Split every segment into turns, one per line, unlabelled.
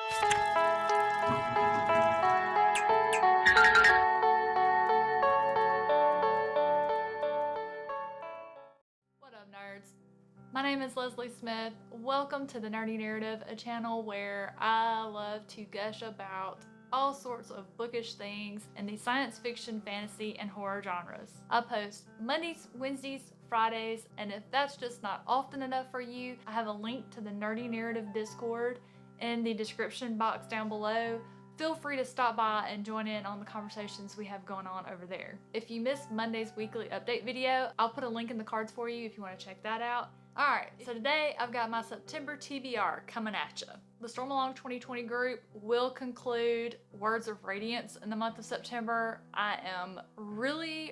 What up, nerds? My name is Leslie Smith. Welcome to the Nerdy Narrative, a channel where I love to gush about all sorts of bookish things in the science fiction, fantasy, and horror genres. I post Mondays, Wednesdays, Fridays, and if that's just not often enough for you, I have a link to the Nerdy Narrative Discord in the description box down below. Feel free to stop by and join in on the conversations we have going on over there. If you missed Monday's weekly update video, I'll put a link in the cards for you if you want to check that out. Alright, so today I've got my September TBR coming at you. The Storm Along 2020 group will conclude Words of Radiance in the month of September. I am really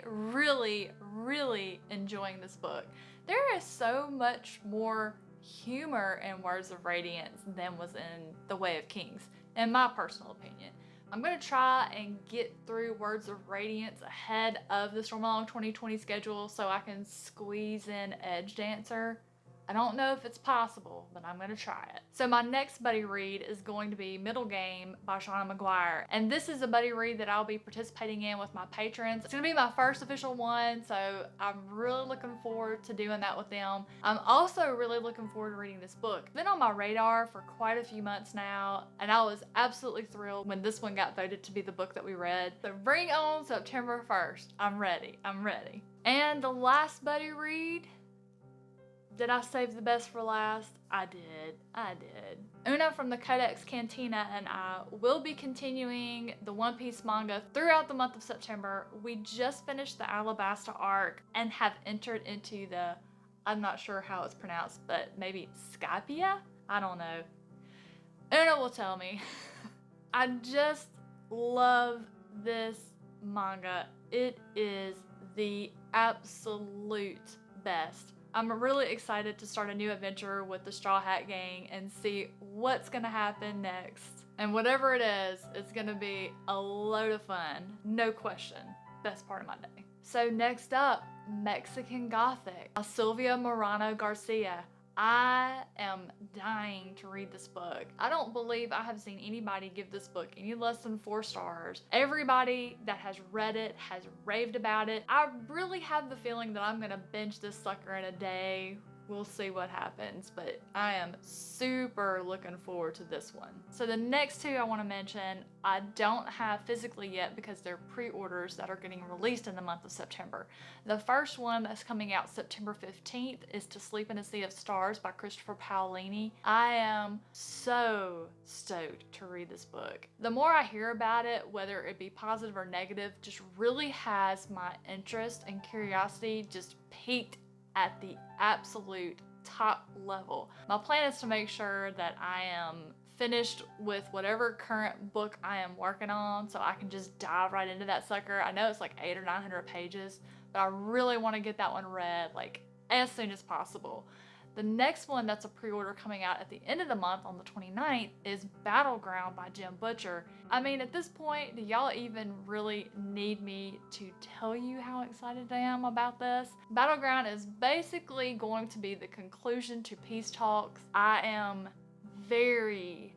enjoying this book. There is so much more humor in Words of Radiance than was in The Way of Kings, in my personal opinion. I'm going to try and get through Words of Radiance ahead of the Storm Along 2020 schedule so I can squeeze in Edge Dancer. I don't know if it's possible, but I'm going to try it. So my next buddy read is going to be Middle Game by Seanan Mcguire. And this is a buddy read that I'll be participating in with my patrons. It's going to be my first official one, so I'm really looking forward to doing that with them. I'm also really looking forward to reading this book. It's been on my radar for quite a few months now, and I was absolutely thrilled when this one got voted to be the book that we read. So bring on September 1st. I'm ready. And the last buddy read, did I save the best for last? I did. Una from the Codex Cantina and I will be continuing the One Piece manga throughout the month of September. We just finished the Alabasta arc and have entered into the, I'm not sure how it's pronounced, but maybe Skypia? I don't know. Una will tell me. I just love this manga. It is the absolute best. I'm really excited to start a new adventure with the Straw Hat Gang and see what's gonna happen next. And whatever it is, it's gonna be a load of fun. No question. Best part of my day. So next up, Mexican Gothic by Sylvia Moreno-Garcia. I am dying to read this book. I don't believe I have seen anybody give this book any less than 4 stars. Everybody that has read it has raved about it. I really have the feeling that I'm gonna binge this sucker in a day. We'll see what happens, but I am super looking forward to this one. So the next two I want to mention, I don't have physically yet because they're pre-orders that are getting released in the month of September. The first one that's coming out September 15th is To Sleep in a Sea of Stars by Christopher Paolini. I am so stoked to read this book. The more I hear about it, whether it be positive or negative, just really has my interest and curiosity just piqued at the absolute top level. My plan is to make sure that I am finished with whatever current book I am working on so I can just dive right into that sucker. I know it's like 800 or 900 pages, but I really want to get that one read like as soon as possible. The next one that's a pre-order coming out at the end of the month on the 29th is Battleground by Jim Butcher. I mean, at this point, do y'all even really need me to tell you how excited I am about this? Battleground is basically going to be the conclusion to peace talks. I am very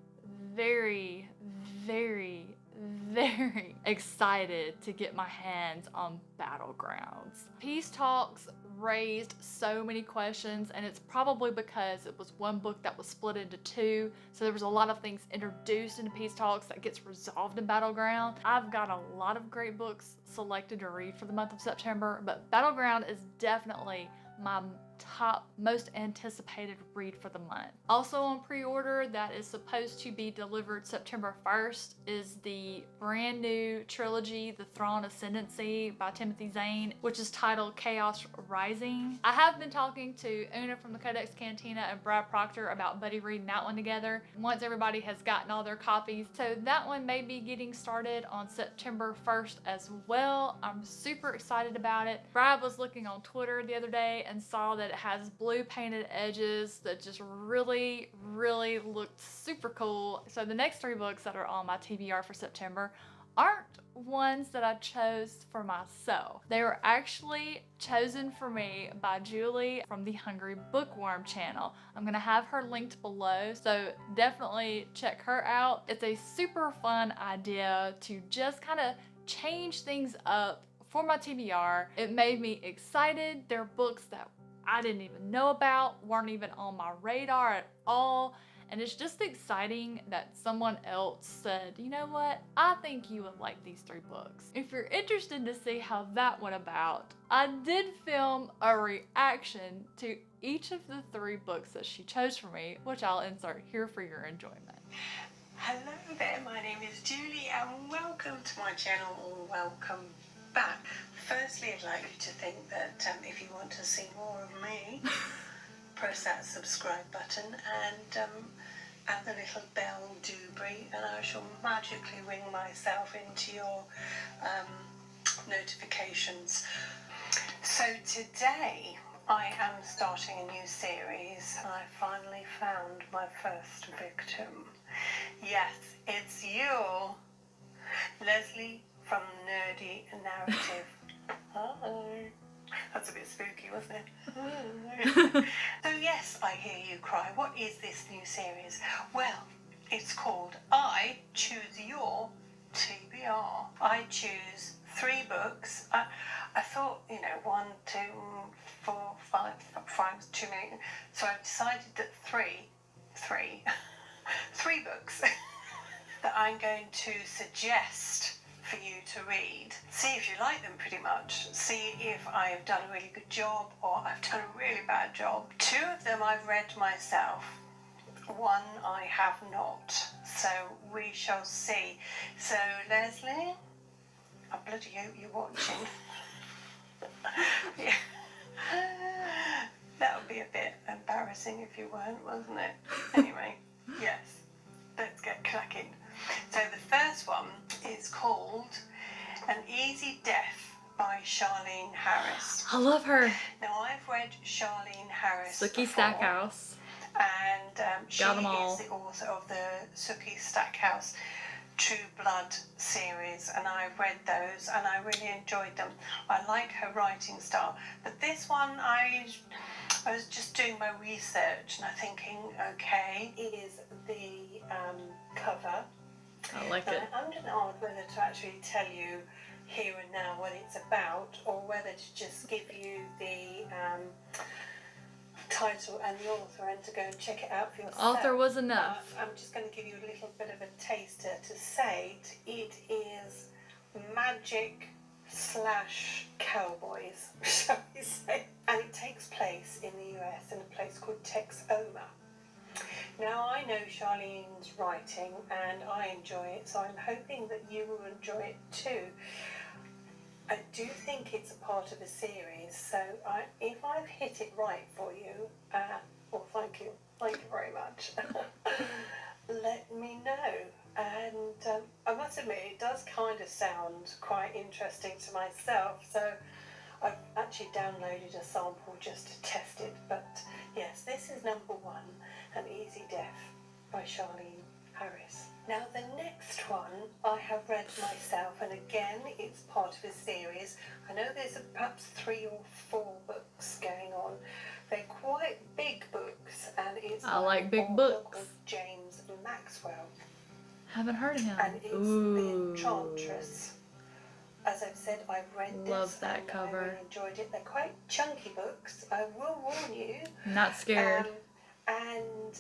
excited to get my hands on Battlegrounds. Peace talks raised so many questions, and it's probably because it was one book that was split into 2, so there was a lot of things introduced into peace talks that gets resolved in Battleground. I've got a lot of great books selected to read for the month of September, but Battleground is definitely my top most anticipated read for the month. Also on pre-order that is supposed to be delivered September 1st is the brand new trilogy The Thrawn Ascendancy by Timothy Zahn, which is titled Chaos Rising. I have been talking to Una from the Codex Cantina and Brad Proctor about buddy reading that one together once everybody has gotten all their copies. So that one may be getting started on September 1st as well. I'm super excited about it. Brad was looking on Twitter the other day and saw that it has blue painted edges that just really looked super cool. So the next 3 books that are on my TBR for September aren't ones that I chose for myself. They were actually chosen for me by Julie from the Hungry Bookworm channel. I'm gonna have her linked below, so definitely check her out. It's a super fun idea to just kind of change things up for my TBR. It made me excited. They're books that I didn't even know about, weren't even on my radar at all. And it's just exciting that someone else said, you know what, I think you would like these 3 books. If you're interested to see how that went about, I did film a reaction to each of the 3 books that she chose for me, which I'll insert here for your enjoyment.
Hello there, my name is Julie and welcome to my channel, or welcome back. Firstly, I'd like you to think that if you want to see more of me, press that subscribe button and add the little bell doobry, and I shall magically ring myself into your notifications. So today I am starting a new series. I finally found my first victim. Yes, it's you, Leslie from Nerdy Narrative. Hi. That's a bit spooky, wasn't it? So yes, I hear you cry. What is this new series? Well, it's called I Choose Your TBR. I choose 3 books. I thought, 1, 2, 4, 5 was too many. So I decided that 3 books that I'm going to suggest for you to read. See if you like them, pretty much. See if I've done a really good job or I've done a really bad job. 2 of them I've read myself. 1 I have not. So we shall see. So Leslie, I bloody hope you're watching. Yeah. That would be a bit embarrassing if you weren't, wasn't it? Anyway, yes, let's get cracking. So the first one is called An Easy Death by Charlene Harris.
I love her.
Now I've read Charlene Harris
Sookie
before,
Stackhouse.
and she
Got 'em all.
is the author of the Sookie Stackhouse True Blood series, and I've read those and I really enjoyed them. I like her writing style, but this one I was just doing my research and I'm thinking, okay, is the cover.
I like it.
I'm not sure whether to actually tell you here and now what it's about, or whether to just give you the title and the author and to go and check it out for yourself.
Author was enough.
I'm just going to give you a little bit of a taster to say it is magic / cowboys, shall we say. And it takes place in the US in a place called Texoma. Now I know Charlene's writing and I enjoy it, so I'm hoping that you will enjoy it too. I do think it's a part of a series, so if I've hit it right for you, well, thank you very much. Let me know. And I must admit, it does kind of sound quite interesting to myself, so I've actually downloaded a sample just to test it. But yes, this is number 1, An Easy Death by Charlene Harris. Now the next one I have read myself, and again it's part of a series. I know there's perhaps 3 or 4 books going on. They're quite big books, and it's
I like big
author
books.
called James Maxwell,
Haven't heard of him.
and it's The Enchantress. As I've said, I've read this.
Love that
and
cover.
I really enjoyed it. They're quite chunky books, I will warn you.
Not scared.
And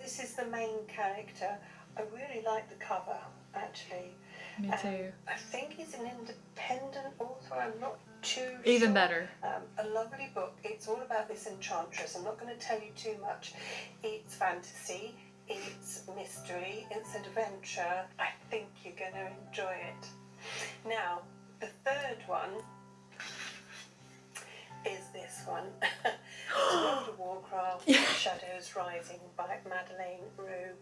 this is the main character. I really like the cover, actually.
Me too.
I think he's an independent author. I'm not too sure.
Even better.
A lovely book. It's all about this enchantress. I'm not going to tell you too much. It's fantasy. It's mystery. It's adventure. I think you're going to enjoy it. Now, the third one is this one. It's World of Warcraft, Shadows Rising by Madeleine, Roux.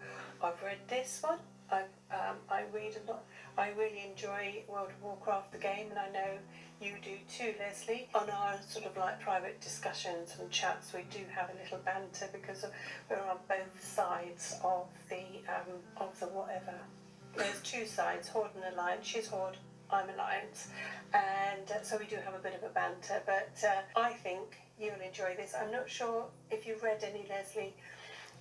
I've read this one. I read a lot. I really enjoy World of Warcraft, the game, and I know you do too, Leslie. On our sort of like private discussions and chats, we do have a little banter because we're on both sides of the whatever. there's two sides, Horde and Alliance. She's Horde, I'm Alliance. And so we do have a bit of a banter, but I think you'll enjoy this. I'm not sure if you've read any, Leslie.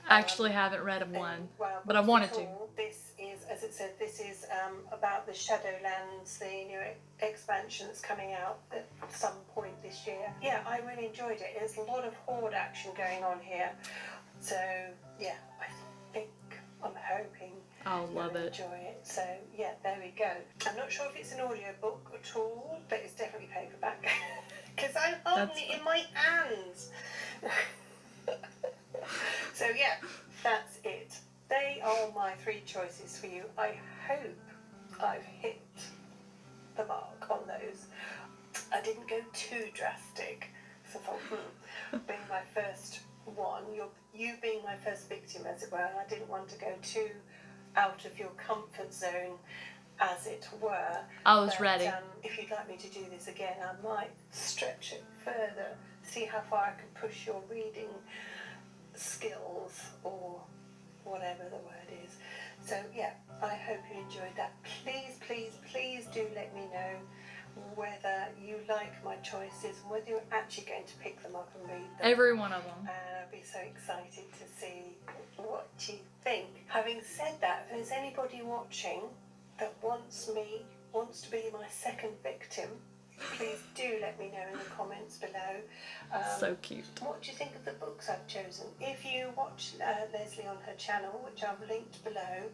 I actually haven't read one, but I wanted to.
This is, as it said, this is about the Shadowlands, the new expansion that's coming out at some point this year. Yeah, I really enjoyed it. There's a lot of Horde action going on here. So, yeah, I think, I'm hoping
I'll love it.
Enjoy it. So, yeah, there we go. I'm not sure if it's an audiobook at all, but it's definitely paperback. Because I'm holding it in my hands. So yeah, that's it. They are my three choices for you. I hope I've hit the mark on those. I didn't go too drastic. So I thought, being my first one, you being my first victim, as it were, and I didn't want to go too out of your comfort zone, as it were.
I was ready.
If you'd like me to do this again, I might stretch it further, see how far I can push your reading skills or whatever the word is. So yeah, I hope you enjoyed that. Please do let me know whether you like my choices and whether you're actually going to pick them up and read them.
Every one of them.
And I'll be so excited to see what you think. Having said that, if there's anybody watching that wants to be my second victim, please do let me know in the comments below.
So cute.
What do you think of the books I've chosen? If you watch Leslie on her channel, which I've linked below,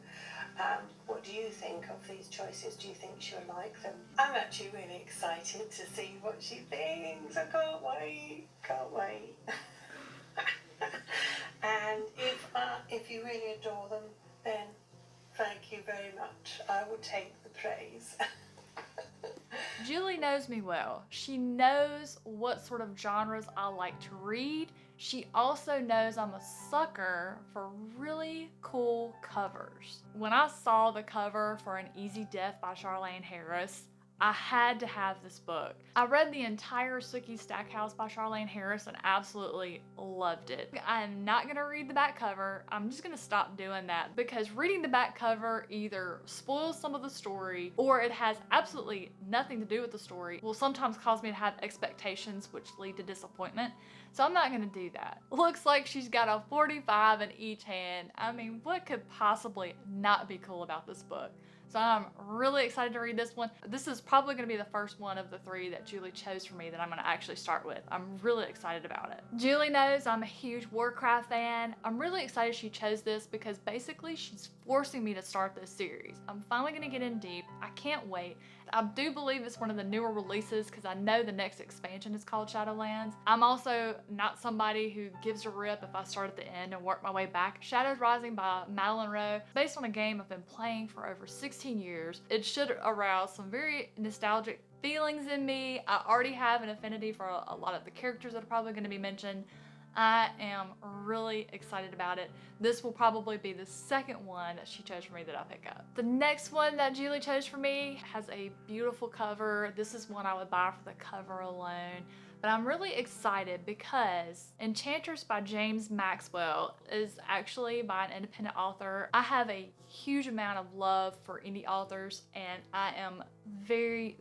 what do you think of these choices? Do you think she'll like them? I'm actually really excited to see what she thinks. I can't wait. And if you really adore them, then thank you very much. I will take the praise.
Julie knows me well. She knows what sort of genres I like to read. She also knows I'm a sucker for really cool covers. When I saw the cover for An Easy Death by Charlaine Harris, I had to have this book. I read the entire Sookie Stackhouse by Charlaine Harris and absolutely loved it. I am not gonna read the back cover. I'm just gonna stop doing that because reading the back cover either spoils some of the story or it has absolutely nothing to do with the story. Will sometimes cause me to have expectations which lead to disappointment. So I'm not gonna do that. Looks like she's got a 45 in each hand. I mean, what could possibly not be cool about this book? So I'm really excited to read this one. This is probably going to be the first one of the three that Julie chose for me that I'm going to actually start with. I'm really excited about it. Julie knows I'm a huge Warcraft fan. I'm really excited she chose this because basically she's forcing me to start this series. I'm finally going to get in deep. I can't wait. I do believe it's one of the newer releases because I know the next expansion is called Shadowlands. I'm also not somebody who gives a rip if I start at the end and work my way back. Shadows Rising by Madeleine Rowe, based on a game I've been playing for over 16 years. It should arouse some very nostalgic feelings in me. I already have an affinity for a lot of the characters that are probably going to be mentioned. I am really excited about it. This will probably be the second one that she chose for me that I pick up. The next one that Julie chose for me has a beautiful cover. This is one I would buy for the cover alone. But I'm really excited because Enchantress by James Maxwell is actually by an independent author. I have a huge amount of love for indie authors and I am very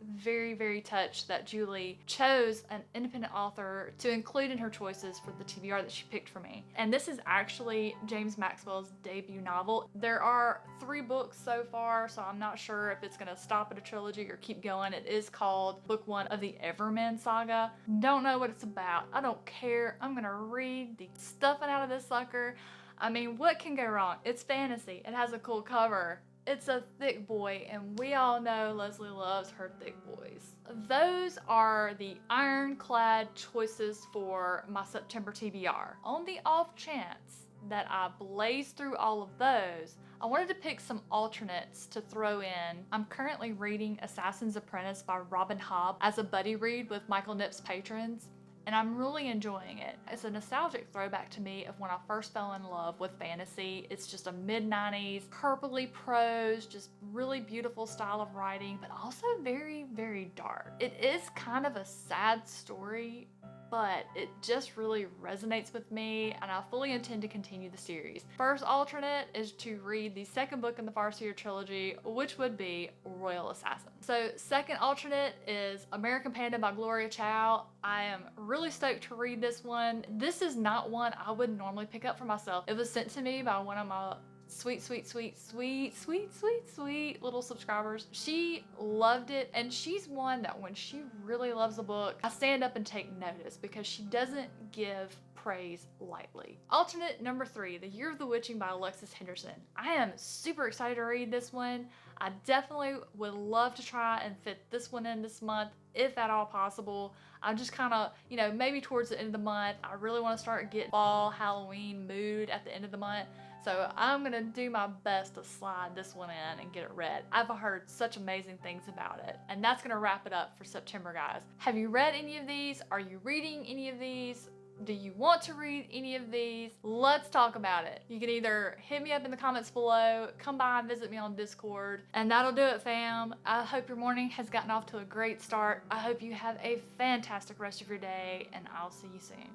touched that Julie chose an independent author to include in her choices for the TBR that she picked for me. And this is actually James Maxwell's debut novel. There are 3 books so far, so I'm not sure if it's gonna stop at a trilogy or keep going. It is called Book 1 of the Evermen saga. Don't know what it's about. I don't care. I'm gonna read the stuffing out of this sucker. I mean, what can go wrong? It's fantasy. It has a cool cover. It's a thick boy, and we all know Leslie loves her thick boys. Those are the ironclad choices for my September TBR. On the off chance that I blaze through all of those, I wanted to pick some alternates to throw in. I'm currently reading Assassin's Apprentice by Robin Hobb as a buddy read with Michael Nipp's patrons, and I'm really enjoying it. It's a nostalgic throwback to me of when I first fell in love with fantasy. It's just a mid-90s, purpley prose, just really beautiful style of writing, but also very dark. It is kind of a sad story, but it just really resonates with me, and I fully intend to continue the series. First alternate is to read the second book in the Farseer trilogy, which would be Royal Assassin. So second alternate is American Panda by Gloria Chow. I am really stoked to read this one. This is not one I would normally pick up for myself. It was sent to me by one of my sweet little subscribers. She loved it, and she's one that when she really loves a book, I stand up and take notice because she doesn't give praise lightly. Alternate number 3, The Year of the Witching by Alexis Henderson. I am super excited to read this one. I definitely would love to try and fit this one in this month, if at all possible. I'm just kind of, maybe towards the end of the month, I really want to start getting fall Halloween mood at the end of the month. So I'm gonna do my best to slide this one in and get it read. I've heard such amazing things about it. And that's gonna wrap it up for September, guys. Have you read any of these? Are you reading any of these? Do you want to read any of these? Let's talk about it. You can either hit me up in the comments below, come by and visit me on Discord, and that'll do it, fam. I hope your morning has gotten off to a great start. I hope you have a fantastic rest of your day, and I'll see you soon.